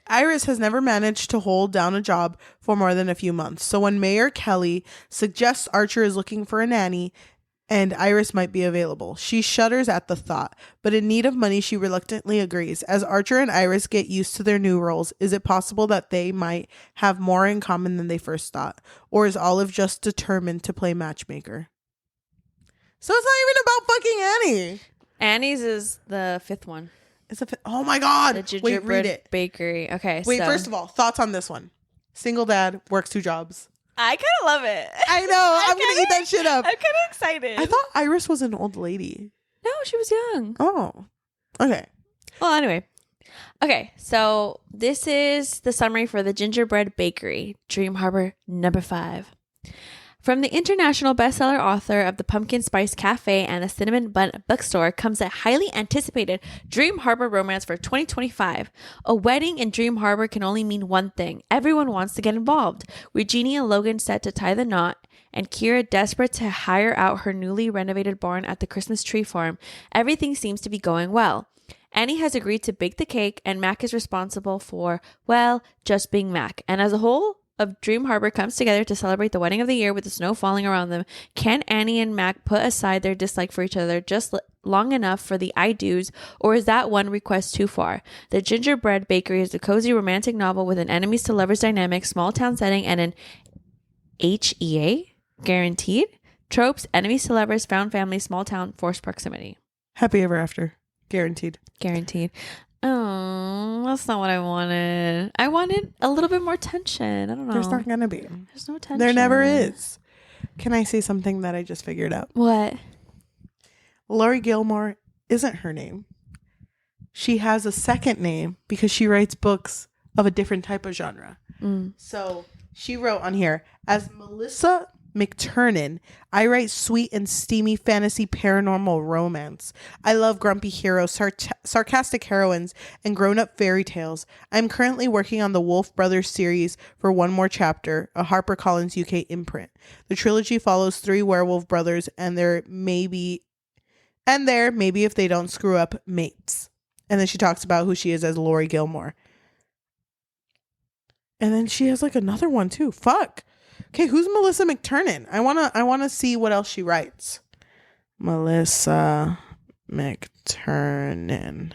Iris has never managed to hold down a job for more than a few months. So when Mayor Kelly suggests Archer is looking for a nanny and Iris might be available, she shudders at the thought. But in need of money, she reluctantly agrees. As Archer and Iris get used to their new roles, is it possible that they might have more in common than they first thought? Or is Olive just determined to play matchmaker? So it's not even about fucking Annie. Annie's is the 5th one. Oh my God. The gingerbread read it. bakery. Okay. Wait, first of all, thoughts on this one. Single dad, works 2 jobs. I kind of love it. I know. I'm going to eat that shit up. I'm kind of excited. I thought Iris was an old lady. No, she was young. Oh. Okay. Well, anyway. Okay, so this is the summary for the Gingerbread Bakery, Dream Harbor number 5. From the international bestseller author of the Pumpkin Spice Cafe and the Cinnamon Bun Bookstore comes a highly anticipated Dream Harbor romance for 2025. A wedding in Dream Harbor can only mean one thing. Everyone wants to get involved. With Jeannie and Logan set to tie the knot, and Kira desperate to hire out her newly renovated barn at the Christmas tree farm, everything seems to be going well. Annie has agreed to bake the cake, and Mac is responsible for, well, just being Mac. And as a whole of Dream Harbor comes together to celebrate the wedding of the year with the snow falling around them, can Annie and Mac put aside their dislike for each other just long enough for the I do's, or is that one request too far? The Gingerbread Bakery is a cozy romantic novel with an enemies to lovers dynamic, small town setting, and an HEA guaranteed tropes, enemies to lovers, found family, small town, forced proximity. Happy ever after. Guaranteed. Oh, that's not what I wanted. I wanted a little bit more tension. I don't know. There's not going to be. There's no tension. There never is. Can I say something that I just figured out? What? Laurie Gilmore isn't her name. She has a second name because she writes books of a different type of genre. So she wrote on here, as Melissa McTurnan, I write sweet and steamy fantasy paranormal romance. I love grumpy heroes, sarcastic heroines, and grown-up fairy tales. I'm currently working on the Wolf Brothers series for one more chapter, a HarperCollins UK imprint. The trilogy follows 3 werewolf brothers and their maybe if they don't screw up, mates. And then she talks about who she is as Laurie Gilmore. And then she has like another one too. Fuck. Okay, who's Melissa McTurnan? I wanna see what else she writes. Melissa McTurnan.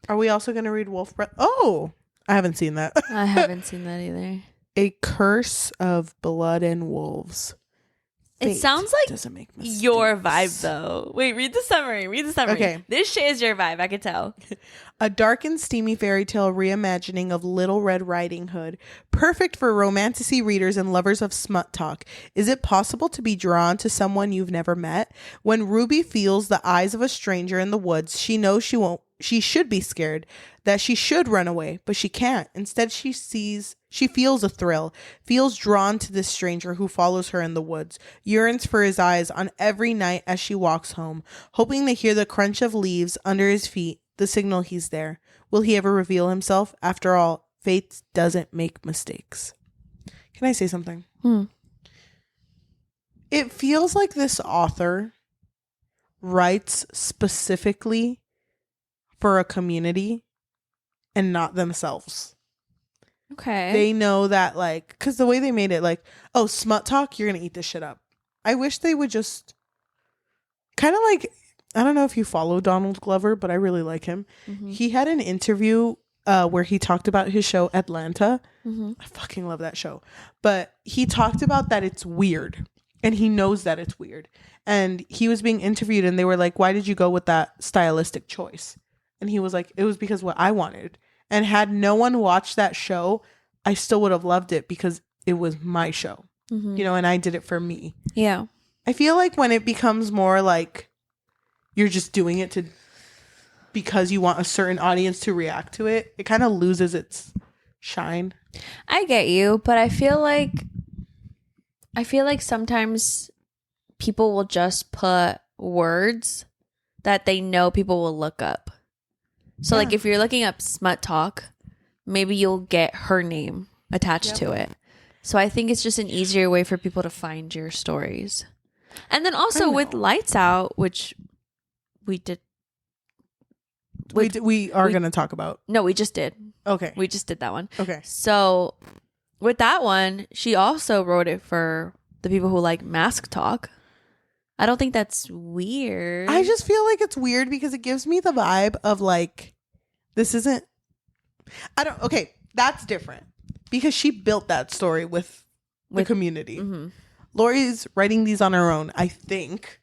Are we also gonna read Wolf Breath? Oh, I haven't seen that. I haven't seen that either. A Curse of Blood and Wolves. It sounds like your vibe, though. Wait, read the summary. Okay. This shit is your vibe. I can tell. A dark and steamy fairy tale reimagining of Little Red Riding Hood. Perfect for romantasy readers and lovers of smut talk. Is it possible to be drawn to someone you've never met? When Ruby feels the eyes of a stranger in the woods, she knows she won't she should be scared, that she should run away, but she can't. Instead, she feels a thrill, feels drawn to this stranger who follows her in the woods, yearns for his eyes on every night as she walks home, hoping to hear the crunch of leaves under his feet, the signal he's there. Will he ever reveal himself? After all, fate doesn't make mistakes. Can I say something? It feels like this author writes specifically for a community and not themselves. Okay. They know that, like, because the way they made it, like, oh, smut talk, you're going to eat this shit up. I wish they would just kind of like, I don't know if you follow Donald Glover, but I really like him. Mm-hmm. He had an interview where he talked about his show Atlanta. Mm-hmm. I fucking love that show. But he talked about that it's weird. And he knows that it's weird. And he was being interviewed and they were like, why did you go with that stylistic choice? And he was like, it was because what I wanted. And had no one watched that show, I still would have loved it because it was my show. Mm-hmm. You know, and I did it for me. Yeah. I feel like when it becomes more like you're just doing it because you want a certain audience to react to it, it kind of loses its shine. I get you, but I feel like sometimes people will just put words that they know people will look up. So like if you're looking up smut talk, maybe you'll get her name attached to it. So I think it's just an easier way for people to find your stories. And then also with Lights Out, which we did. We are going to talk about. No, we just did. Okay. We just did that one. Okay. So with that one, she also wrote it for the people who like mask talk. I don't think that's weird. I just feel like it's weird because it gives me the vibe of like, this isn't, okay, that's different because she built that story with the community. Mm-hmm. Laurie's writing these on her own, I think.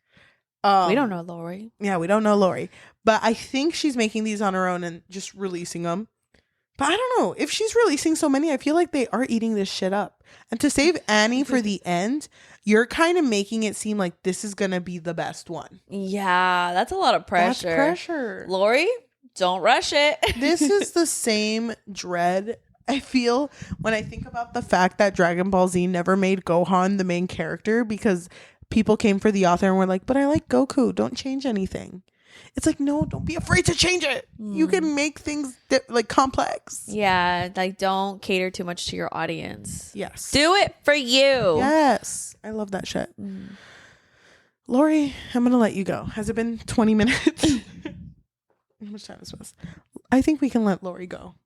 We don't know Laurie. Yeah, we don't know Laurie. But I think she's making these on her own and just releasing them. But I don't know. If she's releasing so many, I feel like they are eating this shit up. And to save Annie for the end, you're kind of making it seem like this is going to be the best one. Yeah, that's a lot of pressure. That's pressure. Laurie, don't rush it. This is the same dread I feel when I think about the fact that Dragon Ball Z never made Gohan the main character because people came for the author and were like, but I like Goku. Don't change anything. It's like, no, don't be afraid to change it. You can make things like complex. Yeah, like don't cater too much to your audience. Yes. Do it for you. Yes. I love that shit. Laurie, I'm going to let you go. Has it been 20 minutes? How much time is this? I think we can let Laurie go.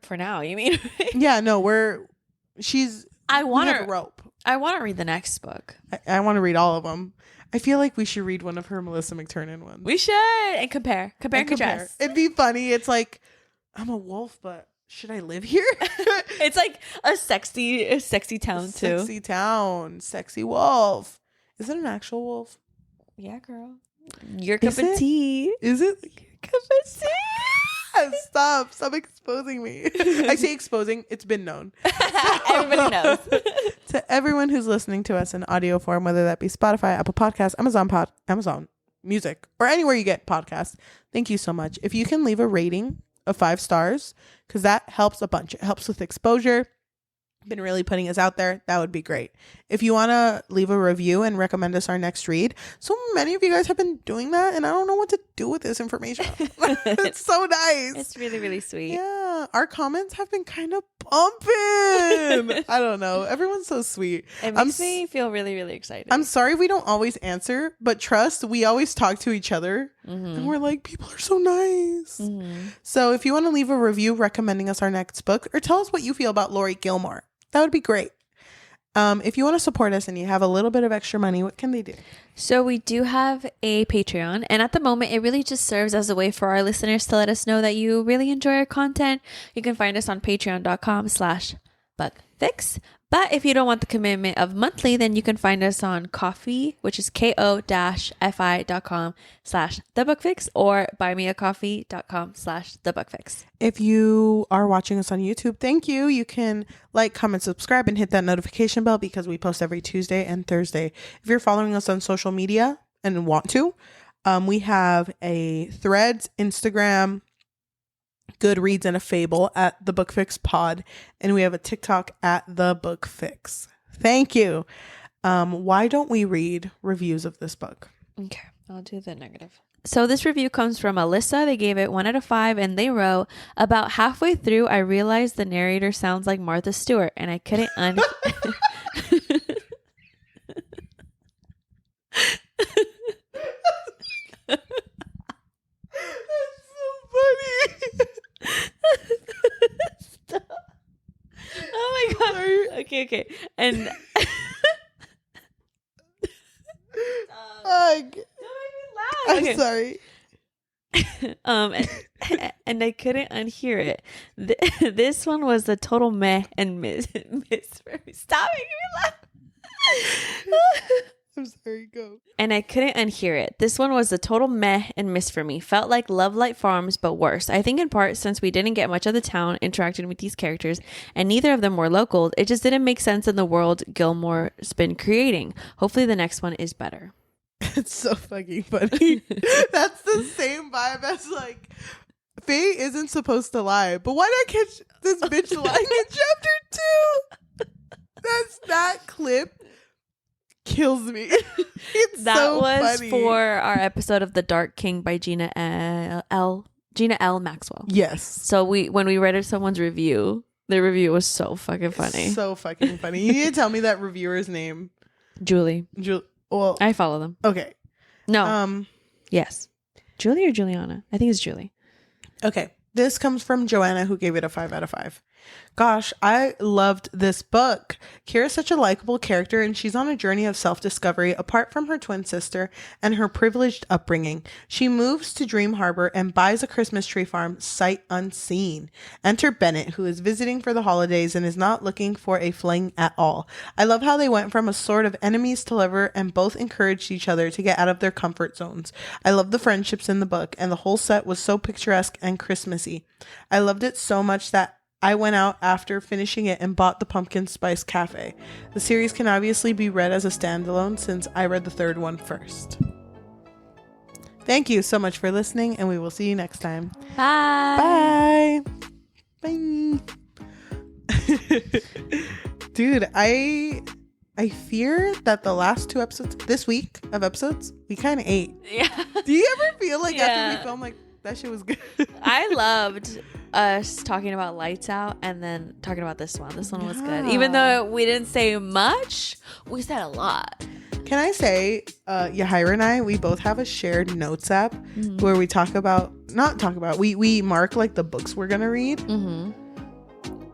For now, you mean? Yeah, no, I want to rope. I want to read the next book. I want to read all of them. I feel like we should read one of her Melissa McTernan ones. We should. And compare and contrast. It'd be funny. It's like, I'm a wolf, but should I live here? It's like a sexy town too. Sexy town. Sexy wolf. Is it an actual wolf? Yeah, girl. Your cup of tea. Is it? Cup of tea. Stop exposing me. I say exposing. It's been known. Everybody knows. To everyone who's listening to us in audio form, whether that be Spotify, Apple Podcasts, Amazon Music, or anywhere you get podcasts, thank you so much. If you can leave a rating of 5 stars, because that helps a bunch. It helps with exposure. Been really putting us out there. That would be great. If you want to leave a review and recommend us our next read, so many of you guys have been doing that and I don't know what to do with this information. It's so nice. It's really, really sweet. Yeah, our comments have been kind of bumping. I don't know, everyone's so sweet. It makes me feel really, really excited. I'm sorry we don't always answer, but trust, we always talk to each other and we're like, people are so nice. So if you want to leave a review recommending us our next book or tell us what you feel about Laurie Gilmore, that would be great. If you want to support us and you have a little bit of extra money, what can they do? So we do have a Patreon, and at the moment, it really just serves as a way for our listeners to let us know that you really enjoy our content. You can find us on patreon.com/buckfix. But if you don't want the commitment of monthly, then you can find us on Ko-fi, which is ko-fi.com/thebookfix, or buymeacoffee.com/thebookfix. If you are watching us on YouTube, thank you. You can like, comment, subscribe, and hit that notification bell because we post every Tuesday and Thursday. If you're following us on social media and want to, We have a Threads, Instagram, Goodreads, and a Fable at the Book Fix Pod, and we have a TikTok at the Book Fix. Thank you. Why don't we read reviews of this book? Okay, I'll do the negative. So this review comes from Alyssa. They gave it 1 out of 5, and they wrote, about halfway through, I realized the narrator sounds like Martha Stewart, and I couldn't Stop. Oh my god. Okay. And don't make me laugh. I'm sorry. And I couldn't unhear it. This one was a total meh and miss for me. Stop making me laugh. I'm sorry, go. And I couldn't unhear it. This one was a total meh and miss for me. Felt like Love Light Farms, but worse. I think in part since we didn't get much of the town interacting with these characters, and neither of them were local, it just didn't make sense in the world Gilmore's been creating. Hopefully the next one is better. It's so fucking funny. That's the same vibe as like, Faye isn't supposed to lie, but why not catch this bitch lying in chapter 2? That clip kills me. It's that so was funny. For our episode of The Dark King by Gina L. Maxwell. Yes. So when we read someone's review, the review was so fucking funny. So fucking funny. You need to tell me that reviewer's name. Julie. Well, I follow them. Okay. No. Yes. Julie or Juliana? I think it's Julie. Okay. This comes from Joanna, who gave it a 5 out of 5. Gosh, I loved this book. Kira's such a likable character, and she's on a journey of self-discovery apart from her twin sister and her privileged upbringing. She moves to Dream Harbor and buys a Christmas tree farm sight unseen. Enter Bennett, who is visiting for the holidays and is not looking for a fling at all. I love how they went from a sort of enemies to lover and both encouraged each other to get out of their comfort zones. I love the friendships in the book, and the whole set was so picturesque and Christmassy. I loved it so much that I went out after finishing it and bought the Pumpkin Spice Cafe. The series can obviously be read as a standalone since I read the third one first. Thank you so much for listening, and we will see you next time. Bye. Bye. Dude, I fear that the last 2 episodes this week of episodes, we kind of ate. Yeah. Do you ever feel like after we film, like, that shit was good? I loved us talking about Lights Out and then talking about this one. This one was good. Even though we didn't say much, we said a lot. Can I say, Yajaira and I, we both have a shared notes app where we we mark like the books we're going to read. Mm-hmm.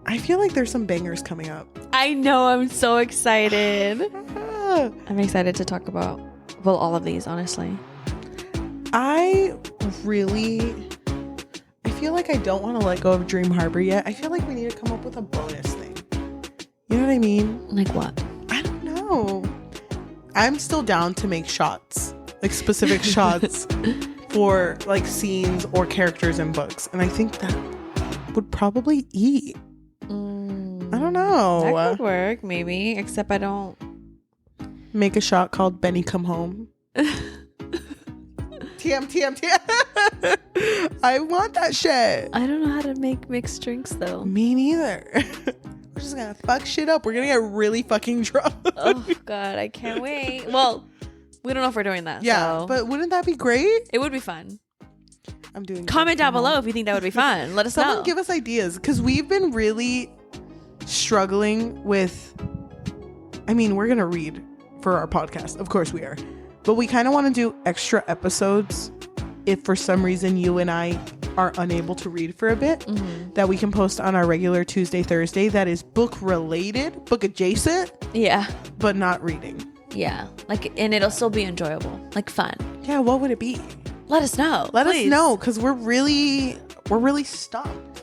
I feel like there's some bangers coming up. I know. I'm so excited. I'm excited to talk about, all of these, honestly. I feel like I don't want to let go of Dream Harbor yet. I feel like we need to come up with a bonus thing. You know what I mean? Like what? I don't know. I'm still down to make shots, like specific shots for like scenes or characters in books. And I think that would probably eat. I don't know. That could work, maybe. Except I don't. Make a shot called Benny Come Home. TM. I want that shit. I don't know how to make mixed drinks though. Me neither. We're just gonna fuck shit up. We're gonna get really fucking drunk. Oh god, I can't wait. Well, we don't know if we're doing that. Yeah, so. but wouldn't that be great? It would be fun. I'm doing. Comment down below if you think that would be fun. Let us know. Someone give us ideas, because we've been really struggling with. I mean, we're gonna read for our podcast. Of course we are. But we kind of want to do extra episodes if for some reason you and I are unable to read for a bit, that we can post on our regular Tuesday, Thursday that is book related, book adjacent. Yeah. But not reading. Yeah. And it'll still be enjoyable. Like fun. Yeah, what would it be? Let us know. Let us know, because we're really stumped.